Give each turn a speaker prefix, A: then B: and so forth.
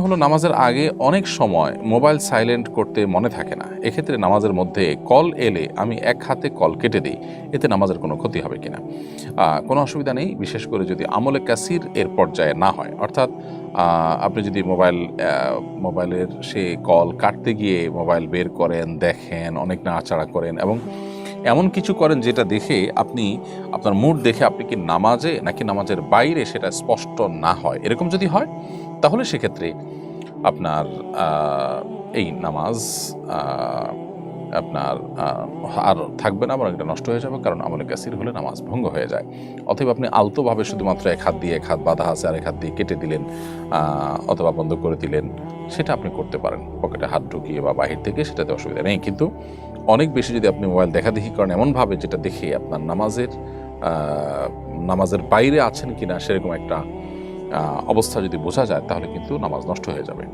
A: হলো নামাজের আগে অনেক সময় মোবাইল সাইলেন্ট করতে মনে থাকে না। এক্ষেত্রে নামাজের মধ্যে কল এলে আমি এক হাতে কল কেটে দিই, এতে নামাজের কোনো ক্ষতি হবে কিনা? কোনো অসুবিধা নেই, বিশেষ করে যদি আমলে কাসির এর পর্যায়ে না হয়। অর্থাৎ আপনি যদি মোবাইলের সে কল কাটতে গিয়ে মোবাইল বের করেন, দেখেন, অনেক নাড়াচাড়া করেন এবং এমন কিছু করেন যেটা দেখে আপনার মুড দেখে আপনি কি নামাজে নাকি নামাজের বাইরে সেটা স্পষ্ট না হয়, এরকম যদি হয় তাহলে সেক্ষেত্রে আপনার এই নামাজ আপনার আর থাকবে না, বরং এটা নষ্ট হয়ে যাবে, কারণ আমলে কাসির হলে নামাজ ভঙ্গ হয়ে যায়। অথবা আপনি আলতোভাবে শুধুমাত্র এক হাত দিয়ে, এক হাত বাঁধা আছে আর এক হাত দিয়ে কেটে দিলেন, অথবা বন্ধ করে দিলেন, সেটা আপনি করতে পারেন পকেটে হাত ঢুকিয়ে বা বাহির থেকে, সেটাতে অসুবিধা নেই। কিন্তু অনেক বেশি যদি আপনি মোবাইল দেখাদেখি করেন এমনভাবে যেটা দেখে আপনার নামাজের বাইরে আছেন কিনা সেরকম একটা অবস্থা যদি বোঝা যায়, তাহলে কিন্তু নামাজ নষ্ট হয়ে যাবে।